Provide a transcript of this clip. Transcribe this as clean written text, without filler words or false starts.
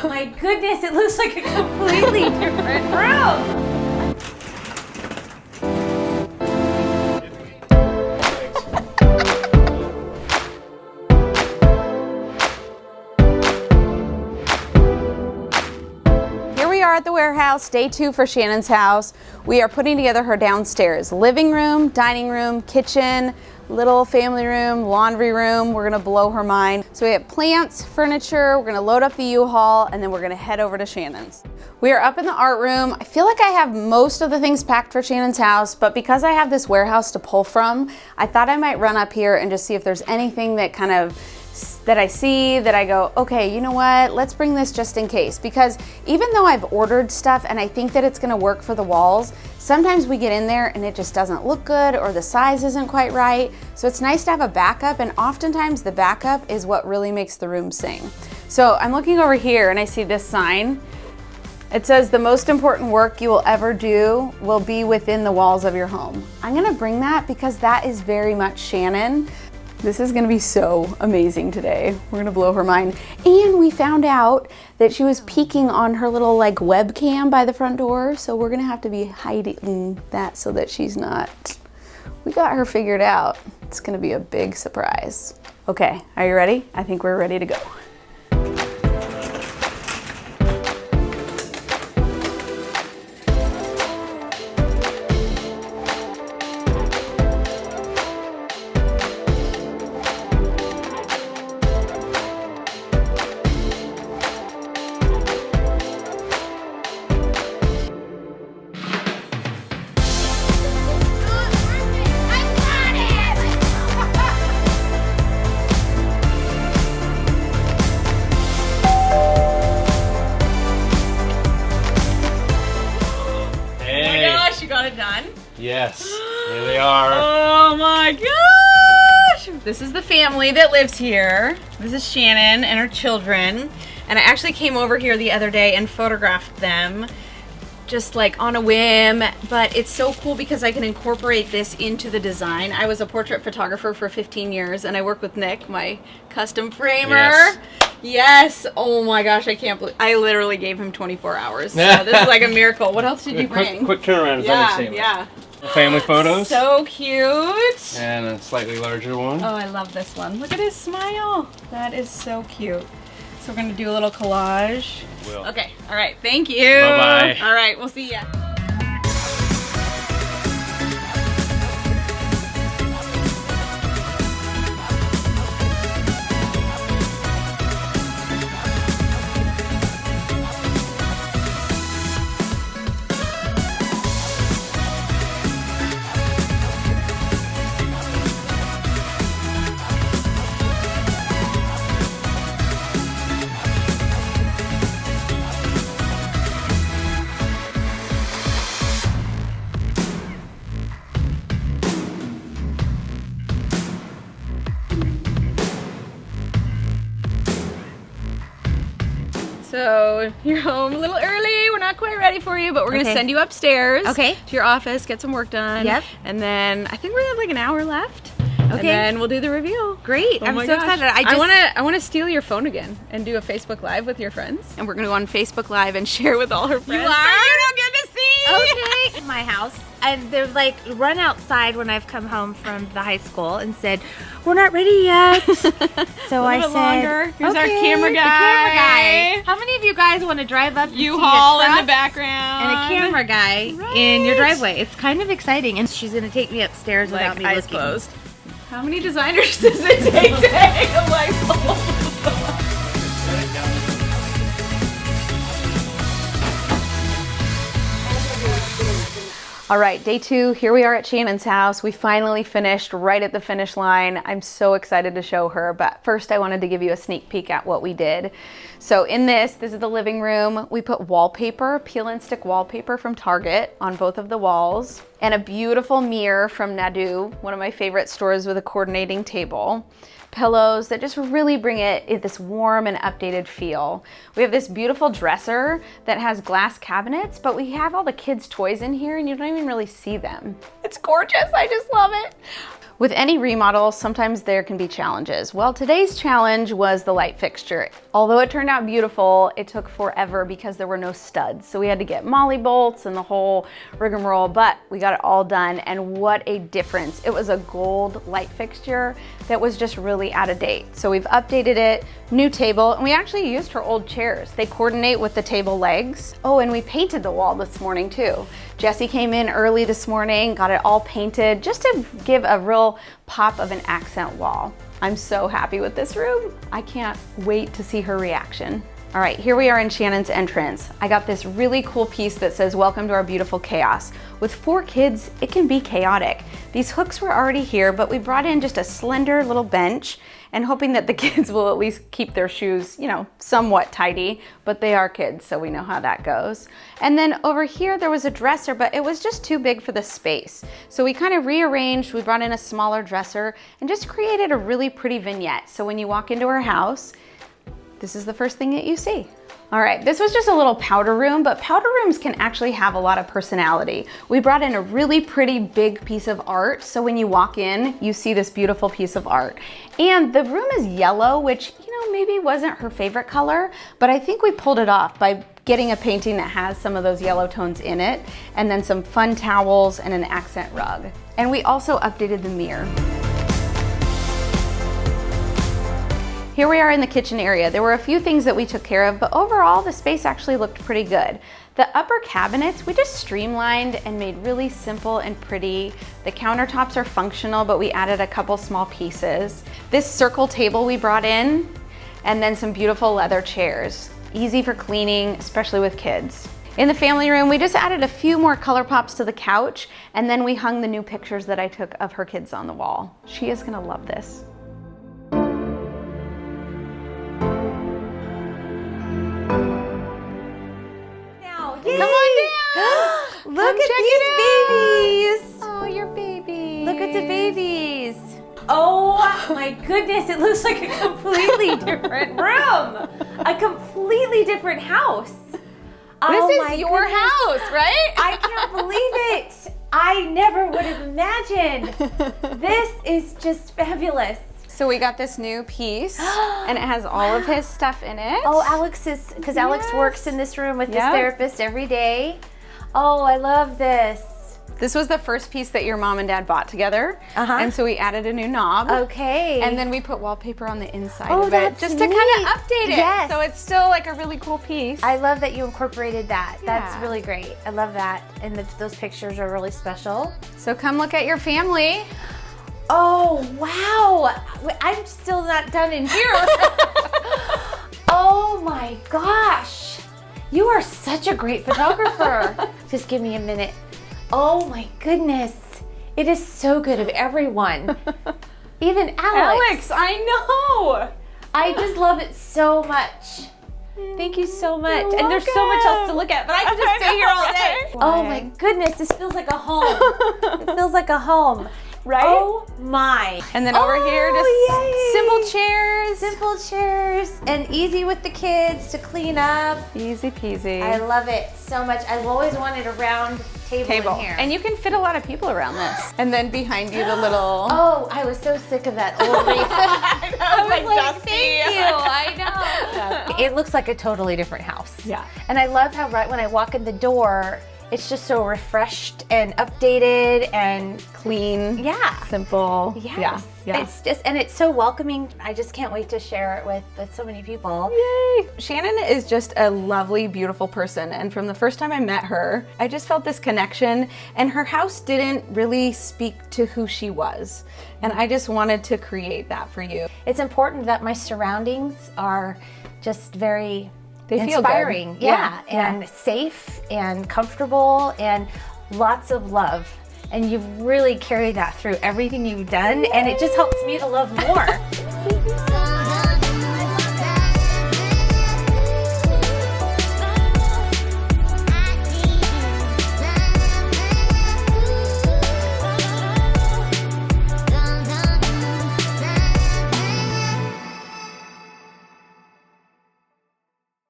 My goodness, it looks like a completely different room. At the warehouse, day 2 for Shannon's house. We are putting together her downstairs living room, dining room, kitchen, little family room, laundry room. We're gonna blow her mind. So we have plants, furniture, we're gonna load up the U-Haul, and then we're gonna head over to Shannon's. We are up in the art room. I feel like I have most of the things packed for Shannon's house, but because I have this warehouse to pull from, I thought I might run up here and just see if there's anything that that I see that I go, okay, you know what, let's bring this just in case. Because even though I've ordered stuff and I think that it's gonna work for the walls, sometimes we get in there and it just doesn't look good or the size isn't quite right. So it's nice to have a backup, and oftentimes the backup is what really makes the room sing. So I'm looking over here and I see this sign. It says the most important work you will ever do will be within the walls of your home. I'm gonna bring that because that is very much Shannon. This is gonna be so amazing today. We're gonna blow her mind. And we found out that she was peeking on her little like webcam by the front door. So we're gonna have to be hiding that so that she's not. We got her figured out. It's gonna be a big surprise. Okay, are you ready? I think we're ready to go. Done? Yes, here they are. Oh my gosh! This is the family that lives here. This is Shannon and her children. And I actually came over here the other day and photographed them just like on a whim, but it's so cool because I can incorporate this into the design. I was a portrait photographer for 15 years and I work with Nick, my custom framer. Yes. Yes. Oh my gosh, I can't believe I literally gave him 24 hours. So this is like a miracle. What else did you bring? Quick turnaround is understatement. Yeah. Family photos. So cute. And a slightly larger one. Oh, I love this one. Look at his smile. That is so cute. So we're gonna do a little collage. Will. Okay, all right, thank you. Bye-bye. All right, we'll see ya. So you're home a little early. We're not quite ready for you, but we're gonna send you upstairs to your office, get some work done. Yep. And then I think we have like an hour left. Okay. And then we'll do the reveal. Great. Oh I'm my so gosh. excited. I wanna steal your phone again and do a Facebook Live with your friends. And we're gonna go on Facebook Live and share with all her friends. You are? For you don't get to see. Okay. In my house, and they've like run outside when I've come home from the high school and said, "We're not ready yet." So I said, longer. Here's our okay, camera the guy. camera guy. How many of you guys want to drive up and see a U-Haul in truck the background and a camera guy in your driveway? It's kind of exciting, and she's gonna take me upstairs without me eyes looking. closed. How many designers does it take to hang a light bulb? All right, day 2, here we are at Shannon's house. We finally finished right at the finish line. I'm so excited to show her, but first I wanted to give you a sneak peek at what we did. So in this is the living room. We put wallpaper, peel and stick wallpaper from Target on both of the walls, and a beautiful mirror from Nadu, one of my favorite stores with a coordinating table. Pillows that just really bring it this warm and updated feel. We have this beautiful dresser that has glass cabinets, but we have all the kids' toys in here and you don't even really see them. It's gorgeous, I just love it. With any remodel, sometimes there can be challenges. Well, today's challenge was the light fixture. Although it turned out beautiful, it took forever because there were no studs. So we had to get molly bolts and the whole rigmarole, but we got it all done, and what a difference. It was a gold light fixture that was just really out of date. So we've updated it, new table, and we actually used her old chairs. They coordinate with the table legs. Oh, and we painted the wall this morning too. Jesse came in early this morning, got it all painted just to give a real pop of an accent wall. I'm so happy with this room. I can't wait to see her reaction. All right, here we are in Shannon's entrance. I got this really cool piece that says, "Welcome to our beautiful chaos." With 4 kids, it can be chaotic. These hooks were already here, but we brought in just a slender little bench and hoping that the kids will at least keep their shoes, you know, somewhat tidy, but they are kids, so we know how that goes. And then over here, there was a dresser, but it was just too big for the space. So we kind of rearranged, we brought in a smaller dresser and just created a really pretty vignette. So when you walk into our house, this is the first thing that you see. All right, this was just a little powder room, but powder rooms can actually have a lot of personality. We brought in a really pretty big piece of art, so when you walk in, you see this beautiful piece of art. And the room is yellow, which, you know, maybe wasn't her favorite color, but I think we pulled it off by getting a painting that has some of those yellow tones in it, and then some fun towels and an accent rug. And we also updated the mirror. Here we are in the kitchen area. There were a few things that we took care of, but overall the space actually looked pretty good. The upper cabinets, we just streamlined and made really simple and pretty. The countertops are functional, but we added a couple small pieces. This circle table we brought in, and then some beautiful leather chairs. Easy for cleaning, especially with kids. In the family room, we just added a few more color pops to the couch, and then we hung the new pictures that I took of her kids on the wall. She is gonna love this. Yay. Come on down. Look at check these it babies. Oh, your babies. Look at the babies. Oh my goodness, it looks like a completely different room. A completely different house. This is your house, right? I can't believe it. I never would have imagined. This is just fabulous. So we got this new piece, and it has all of his stuff in it. Oh, Alex is, because Alex works in this room with this Yep. therapist every day. Oh, I love this. This was the first piece that your mom and dad bought together, and so we added a new knob. Okay. And then we put wallpaper on the inside Oh, of it, that's just to kind neat. of update it. Yes. So it's still like a really cool piece. I love that you incorporated that. That's Yeah. really great. I love that. And those pictures are really special. So come look at your family. Oh, wow. I'm still not done in here. Oh my gosh. You are such a great photographer. Just give me a minute. Oh my goodness. It is so good of everyone. Even Alex. I know. I just love it so much. Thank you so much. You're And there's so much else to welcome. look at, but I can just stay here all day. Right? Oh my goodness, this feels like a home. It feels like a home. Right? Oh my. And then over here, just yay. simple chairs. Simple chairs and easy with the kids to clean up. Easy peasy. I love it so much. I've always wanted a round table in here. And you can fit a lot of people around this. And then behind you, the little. Oh, I was so sick of that old wreath. I was like, thank you. I know. It looks like a totally different house. Yeah. And I love how right when I walk in the door, it's just so refreshed and updated and Clean. yeah. Simple. Yes. Yeah. It's just, and it's so welcoming. I just can't wait to share it with so many people. Yay! Shannon is just a lovely, beautiful person. And from the first time I met her, I just felt this connection. And her house didn't really speak to who she was. And I just wanted to create that for you. It's important that my surroundings are just very They feel inspiring. good. Yeah. Yeah. And safe and comfortable and lots of love. And you really carry that through everything you've done. And it just helps me to love more.